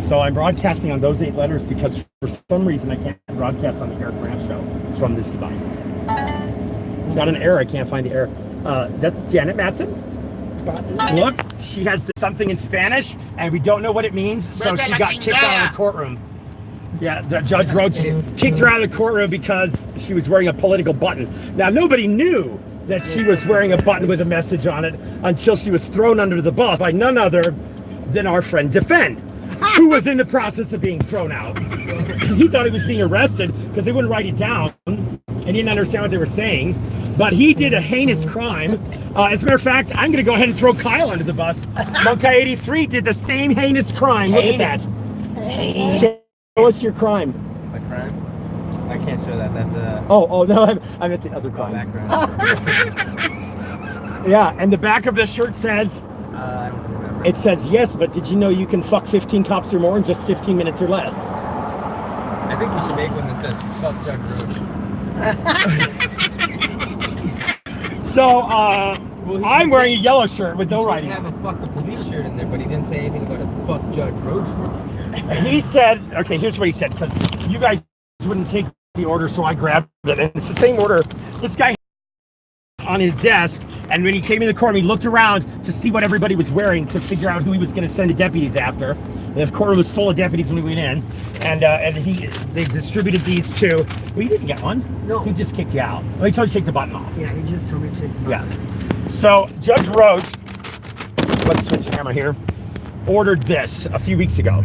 So I'm broadcasting on those 8 letters because for some reason I can't broadcast on the Eric Brandt show from this device. It's got an error. I can't find the error. That's Janet Matson. Look, she has something in Spanish, and we don't know what it means, so she got kicked out of the courtroom. Yeah, the Judge Roche kicked her out of the courtroom because she was wearing a political button. Now, nobody knew that she was wearing a button with a message on it until she was thrown under the bus by none other than our friend Defend, who was in the process of being thrown out. He thought he was being arrested because they wouldn't write it down, and he didn't understand what they were saying. But he did a heinous crime. As a matter of fact, I'm going to go ahead and throw Kyle under the bus. Monkey 83 did the same heinous crime. Look at that. Show us your crime. My crime? I can't show that. That's a... Oh, no, I'm at the other crime. Yeah, and the back of the shirt says... I don't remember. It says, yes, but did you know you can fuck 15 cops or more in just 15 minutes or less? I think you should make one that says, fuck Judge Roche. So, I'm wearing a yellow shirt with no writing. He didn't have a fuck the police shirt in there, but he didn't say anything about a fuck Judge Roche. He said, okay, here's what he said, because you guys wouldn't take the order, so I grabbed it. And it's the same order. This guy on his desk, and when he came in the courtroom, he looked around to see what everybody was wearing to figure out who he was going to send the deputies after. And the courtroom was full of deputies when we went in, and they distributed these two. Well, you didn't get one. No. He just kicked you out. Well, he told you to take the button off. Yeah, he just told me to take the button. Yeah. So Judge Roche, let's switch the camera here, ordered this a few weeks ago.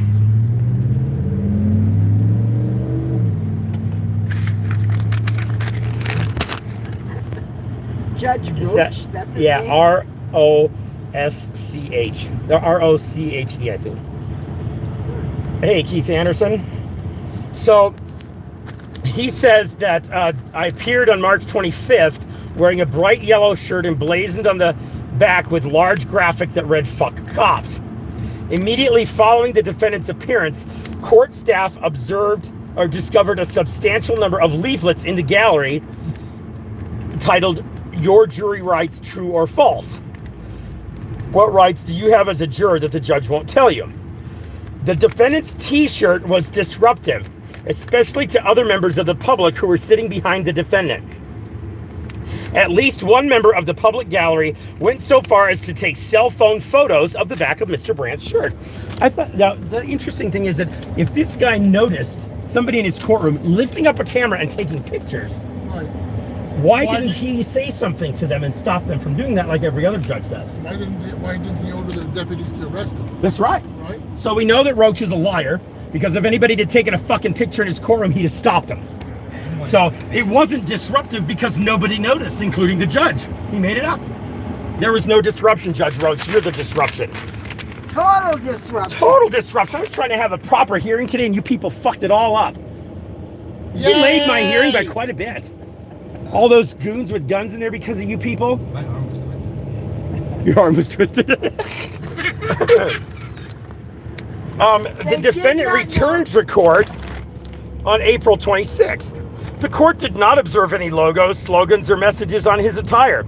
Judge Roche, that's his name? R-O-S-C-H. The R-O-C-H-E, I think. Hey, Keith Anderson. So, he says that I appeared on March 25th wearing a bright yellow shirt emblazoned on the back with large graphics that read, fuck cops. Immediately following the defendant's appearance, court staff observed or discovered a substantial number of leaflets in the gallery titled, "Your jury rights, true or false." What rights do you have as a juror that the judge won't tell you? The defendant's t-shirt was disruptive, especially to other members of the public who were sitting behind the defendant. At least one member of the public gallery went so far as to take cell phone photos of the back of Mr. Brandt's shirt. I thought, now, the interesting thing is that if this guy noticed somebody in his courtroom lifting up a camera and taking pictures, Right. why didn't he say something to them and stop them from doing that like every other judge does? Why didn't he order the deputies to arrest him? That's right. Right? So we know that Roche is a liar, because if anybody had taken a fucking picture in his courtroom, he'd have stopped him. So it wasn't disruptive because nobody noticed, including the judge. He made it up. There was no disruption, Judge Roche. You're the disruption. Total disruption. Total disruption. I was trying to have a proper hearing today, and you people fucked it all up. You delayed my hearing by quite a bit. All those goons with guns in there because of you people. My arm was twisted. Your arm was twisted. The defendant returns record on April 26th. The court did not observe any logos, slogans, or messages on his attire,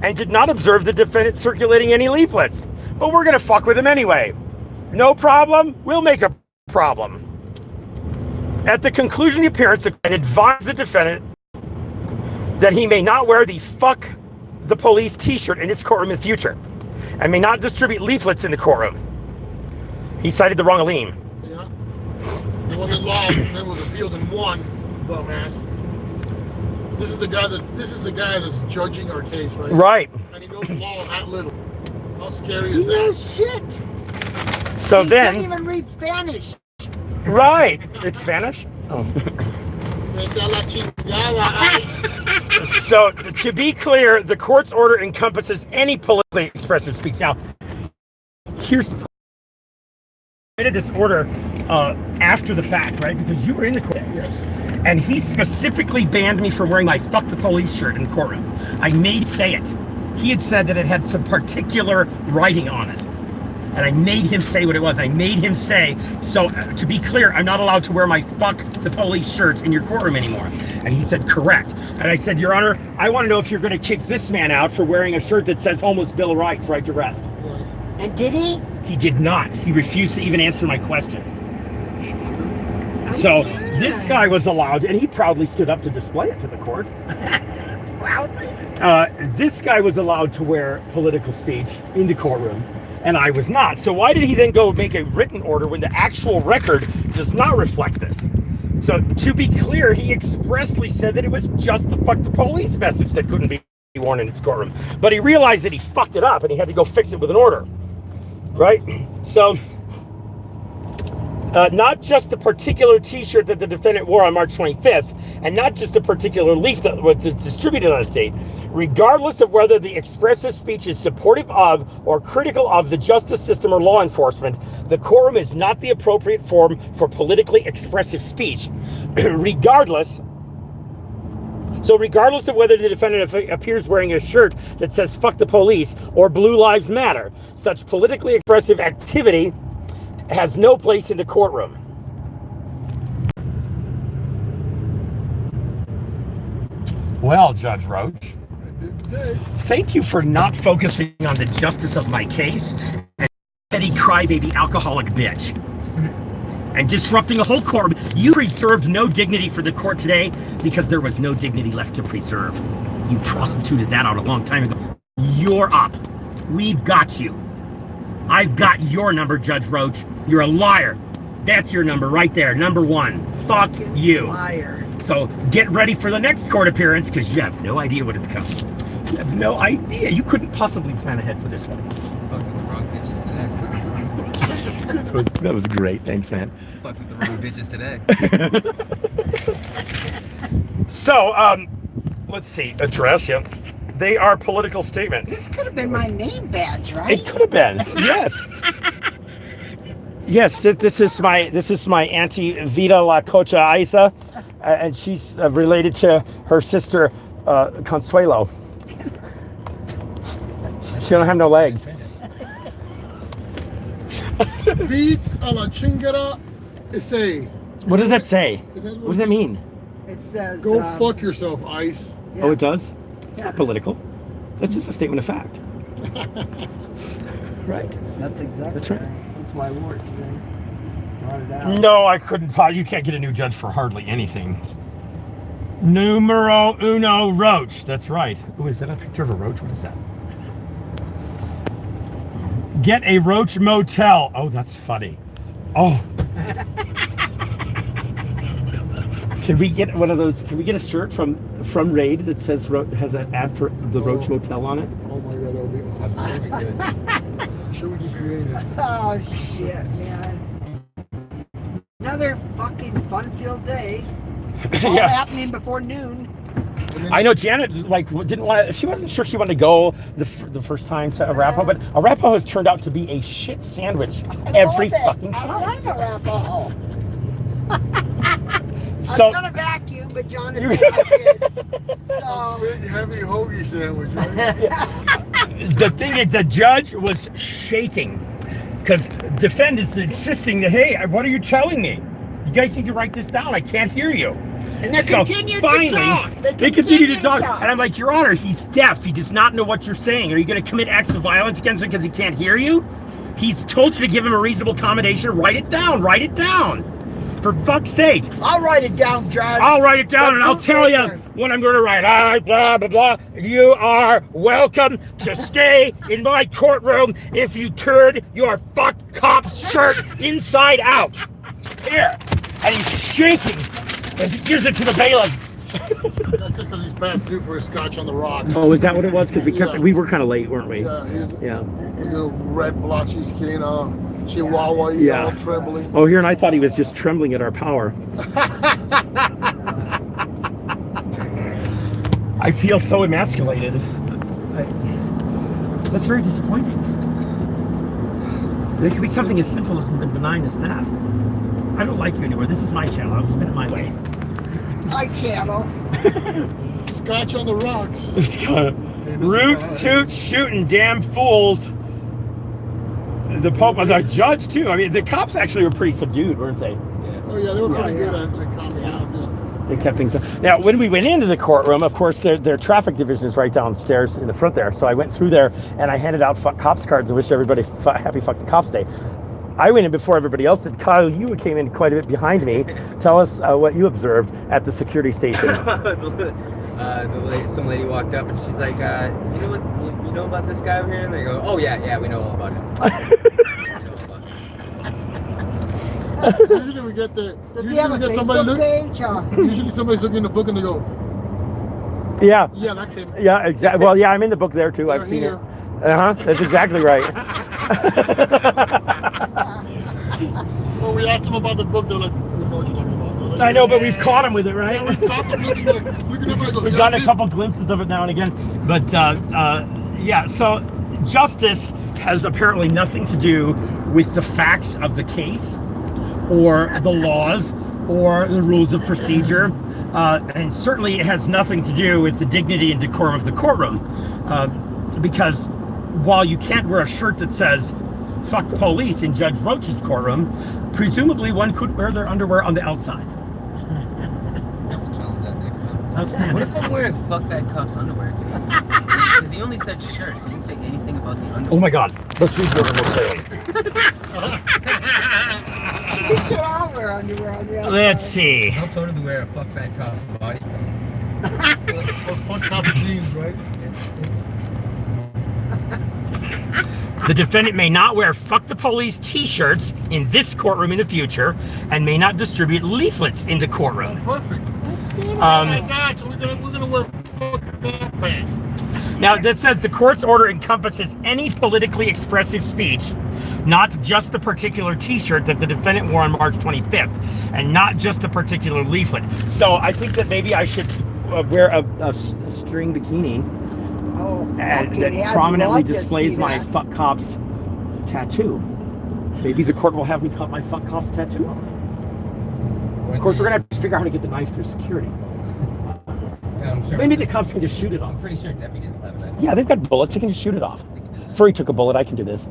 and did not observe the defendant circulating any leaflets. But we're going to fuck with him anyway. No problem. We'll make a problem. At the conclusion of the appearance, the court advised the defendant that he may not wear the fuck the police t-shirt in his courtroom in the future, and may not distribute leaflets in the courtroom. He cited the wrong Aleem. Yeah. It wasn't lost and then was appealed and won, dumbass. This is the guy that's judging our case, right? Right. And he knows law that little. How scary He is knows that? shit. So He then, can't even read Spanish. right. It's Spanish? Oh. Vete a la chingada, Ice. So, to be clear, the court's order encompasses any politically expressive speech. Now, here's the problem. I did this order after the fact, right? Because you were in the court. Yes. And he specifically banned me from wearing my fuck the police shirt in the courtroom. I made say it. He had said that it had some particular writing on it. And I made him say what it was. I made him say, so to be clear, I'm not allowed to wear my fuck the police shirts in your courtroom anymore. And he said, correct. And I said, Your Honor, I want to know if you're going to kick this man out for wearing a shirt that says homeless Bill of Rights, right to rest. And did he? He did not. He refused to even answer my question. So this guy was allowed, and he proudly stood up to display it to the court. This guy was allowed to wear political speech in the courtroom, and I was not. So why did he then go make a written order when the actual record does not reflect this? So to be clear, he expressly said that it was just the fuck the police message that couldn't be worn in his courtroom. But he realized that he fucked it up and he had to go fix it with an order. Right? So not just the particular t-shirt that the defendant wore on March 25th, and not just the particular leaf that was distributed on the state, regardless of whether the expressive speech is supportive of or critical of the justice system or law enforcement, the courtroom is not the appropriate forum for politically expressive speech. Regardless of whether the defendant appears wearing a shirt that says "fuck the police" or "Blue Lives Matter," such politically expressive activity has no place in the courtroom. Well, Judge Roche, thank you for not focusing on the justice of my case and petty crybaby alcoholic bitch and disrupting a whole court. You preserved no dignity for the court today because there was no dignity left to preserve. You prostituted that out a long time ago. You're up. We've got you. I've got your number, Judge Roche. You're a liar. That's your number right there, number 1. Fuck you. Liar. So get ready for the next court appearance because you have no idea what it's coming. You have no idea. You couldn't possibly plan ahead for this one. Fuck with the wrong bitches today. That was great. Thanks, man. Fuck with the wrong bitches today. So, let's see. Address, yeah. They are political statements. This could have been my name badge, right? It could have been. Yes. Yes, this is my auntie Vida La Cocha Isa, and she's related to her sister Consuelo. She don't have no legs. Feet a la chingada say. What does that say? What What does that mean? It says. Go fuck yourself, Ice. Yeah. Oh, it does? It's not political. That's just a statement of fact. Right. That's exactly. That's right. That's why I wore it today. Brought it out. No, I couldn't. You can't get a new judge for hardly anything. Numero uno Roche. That's right. Oh, is that a picture of a roach? What is that? Get a Roche motel. Oh, that's funny. Oh. Can we get one of those? Can we get a shirt from Raid that says has an ad for the Roche Motel on it? Oh my god, that would be awesome. I'm sure we can create it. Oh shit, man. Another fucking fun-filled day. All Yeah. happening before noon. I know Janet didn't want to. She wasn't sure she wanted to go the first time to Arapaho, but Arapaho has turned out to be a shit sandwich every fucking I time. like Arapaho. So I'm gonna vacuum, but John is vacuuming. So Big heavy hoagie sandwich, right? the thing is, the judge was shaking because defendants insisting that, hey, what are you telling me? You guys need to write this down. I can't hear you. and they So continue finally, to talk. they continue to talk. And I'm like, Your Honor, he's deaf. He does not know what you're saying. Are you going to commit acts of violence against him because he can't hear you? He's told you to give him a reasonable accommodation. Write it down. Write it down. For fuck's sake. I'll write it down, John. I'll write it down and I'll tell you what I'm going to write. Blah, blah, blah. You are welcome to stay in my courtroom if you turn your fuck cop's shirt inside out. Here. And he's shaking as he gives it to the bailiff. That's just because he's past due for a scotch on the rocks. Oh, is that what it was? Because Yeah. we were kind of late, weren't we? Yeah, he's Yeah. a red blotchy skin, chihuahua, Yeah. all trembling. Oh, here, and I thought he was just trembling at our power. I feel so emasculated. That's very disappointing. There could be something as simple as and benign as that. I don't like you anymore. This is my channel. I'll spin it my way. My channel. Scotch on the rocks. Root, toot, shooting, damn fools. The Pope, the judge too. I mean, the cops actually were pretty subdued, weren't they? Oh yeah, they were pretty Yeah, good yeah. at calming down. Yeah. They kept things. Now, when we went into the courtroom, of course, their traffic division is right downstairs in the front there. So I went through there and I handed out cops cards and wished everybody happy fuck the cops day. I went in before everybody else did. Kyle, you came in quite a bit behind me. Tell us what you observed at the security station. Some lady walked up and she's like, you know what? You know about this guy over here? And they go, oh yeah, we know all about him. Usually we get the. Does he Usually have we a get somebody Facebook page? Usually somebody's looking in the book and they go, Yeah. yeah, that's him. Yeah, exactly. Well, yeah, I'm in the book there too. They're I've seen here. it. That's exactly right. Well, we asked them about the book. They're like, we know what you're talking about. Like, I know, but we've caught him with it, yeah, right? we caught them looking at it. We've gotten a couple glimpses of it now and again. But yeah, so justice has apparently nothing to do with the facts of the case or the laws or the rules of procedure. And certainly it has nothing to do with the dignity and decorum of the courtroom. Because while you can't wear a shirt that says "fuck the police" in Judge Roche's courtroom, presumably one could wear their underwear on the outside. We'll challenge that next time. What Outstanding. if I'm wearing fuck that cop's underwear? Because he only said shirts. He didn't say anything about the underwear. Oh my God! Let's read the more clearly. We should all wear underwear on the outside. Let's see. I'll totally wear a fuck fat cop's body. Or fuck cop jeans, right? The defendant may not wear "fuck the police" t-shirts in this courtroom in the future, and may not distribute leaflets in the courtroom. Perfect. Oh Um, my God! So we're gonna wear fuck cop pants. now, that says the court's order encompasses any politically expressive speech, not just the particular t-shirt that the defendant wore on March 25th, and not just the particular leaflet. So I think that maybe I should wear a string bikini Oh, and okay, that yeah, I'd prominently love to displays see my that. "fuck cops" tattoo. Maybe the court will have me cut my "fuck cops" tattoo off. Of course, we're gonna have to figure out how to get the knife through security. Yeah, I'm sure. Maybe the cops can just shoot it off. I'm pretty sure deputies have that. Yeah, they've got bullets. They can just shoot it off. Furry took a bullet. I can do this.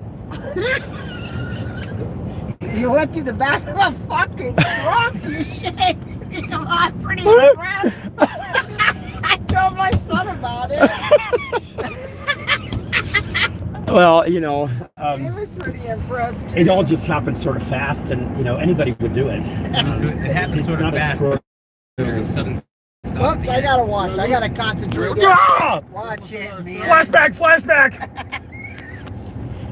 You went to the back of a fucking truck, you shit. You know, I'm pretty impressed. I told my son about it. Well, you know, He was pretty impressed. Too. it all just happened sort of fast, and you know anybody would do it. It happened sort of Not fast. extraordinary. There was a sudden stop. Whoops, I gotta watch. I gotta concentrate. Ah! Watch it, man. Flashback! Flashback!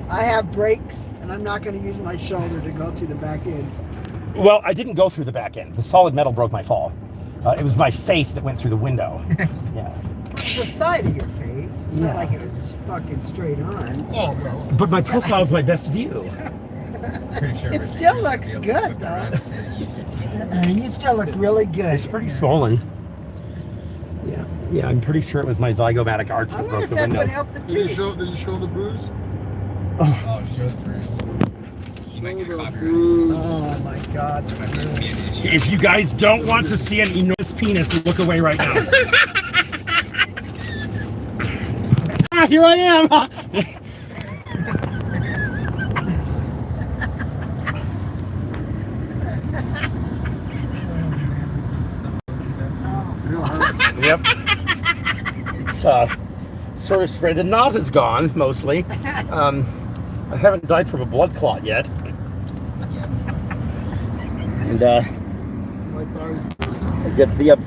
I have brakes, and I'm not gonna use my shoulder to go to the back end. Well, I didn't go through the back end. The solid metal broke my fall. It was my face that went through the window. Yeah. It's the side of your face. It's Yeah. not like it was just fucking straight on. Oh no. But my profile is my best view. Pretty sure It Richard still used to looks be able to good, flip around though. and say that you use your teeth. You still look really good. It's pretty swollen. Yeah. Yeah, I'm pretty sure it was my zygomatic arch I that wonder broke if the that window. would help the Did you tooth. show the bruise? Oh, show the bruise. You might get Show the copyrighted. bruise. Oh my God. That might be an issue. If you guys don't want to see an enormous penis, look away right now. Ah, here I am. Yep. It's sort of spread. The knot is gone mostly. I haven't died from a blood clot yet. And My thigh.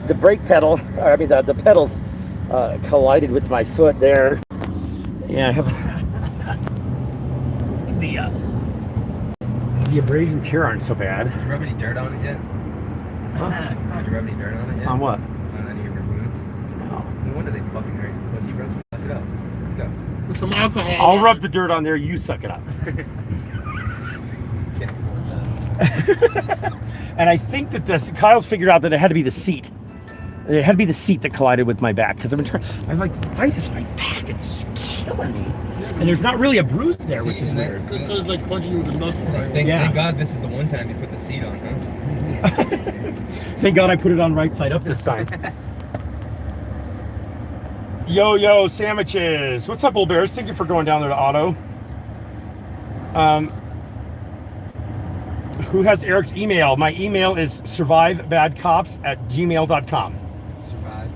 the brake pedal, the pedals collided with my foot there. Yeah, I have the abrasions here aren't so bad. Did you rub any dirt on it yet? Huh? Did you rub any dirt on it yet? On what? On any of your wounds? No. No wonder they fucking hurt you. Pussy rubs, suck it up. Let's go. With some alcohol. I'll rub the dirt on there. You suck it up. Can't afford that. And I think that Kyle's figured out that it had to be the seat. It had to be the seat that collided with my back because I'm like, why is my back? It's just killing me. And there's not really a bruise there, which is weird. Because it's like punching you with a knuckle, right? Thank God this is the one time you put the seat on, huh? Thank God I put it on right side up this time. Yo sandwiches. What's up, old bears? Thank you for going down there to Auto. Who has Eric's email? My email is survivebadcops@gmail.com. Survive.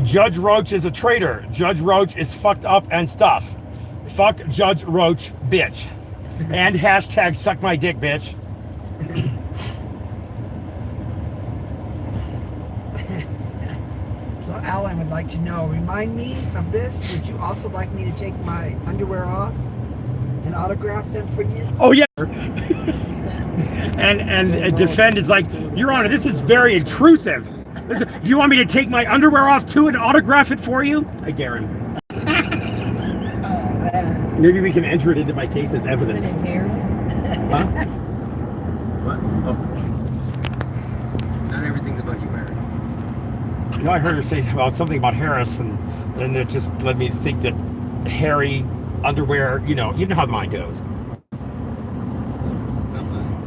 Judge Roche is a traitor. Judge Roche is fucked up and stuff. Fuck Judge Roche, bitch. And hashtag suck my dick, bitch. So Alan would like to know, remind me of this. Would you also like me to take my underwear off and autograph them for you? Oh yeah. and defend is like, Your Honor, this is very intrusive. Do you want me to take my underwear off too and autograph it for you? I dare him. Oh, man. Maybe we can enter it into my case as evidence. Huh? What? Oh. Not everything's about you, Mary. You know, I heard her say about something about Harris, and then it just led me to think that hairy underwear, you know how the mind goes. Not mine.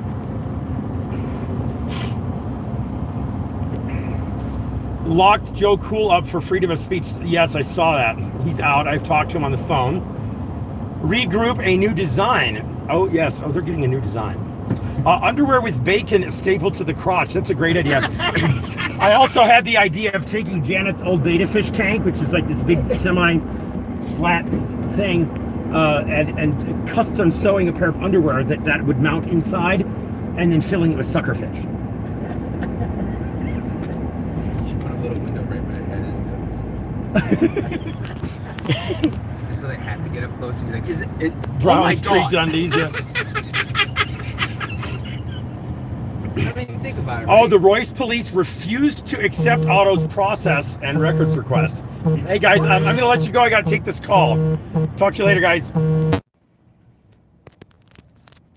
Locked Joe Cool up for freedom of speech. Yes, I saw that. He's out. I've talked to him on the phone. Regroup a new design. Oh, yes. Oh, they're getting a new design. Underwear with bacon stapled to the crotch. That's a great idea. I also had the idea of taking Janet's old beta fish tank, which is like this big semi-flat thing, and custom sewing a pair of underwear that would mount inside, and then filling it with suckerfish. Should put a little window right where their head is, too. Just so they have to get up close and be like, is it? Brown Street Dundee's, yeah. I mean, think about it. Oh, right? the Royce police refused to accept Otto's process and records request. Hey guys, I'm gonna let you go. I gotta take this call. Talk to you later, guys.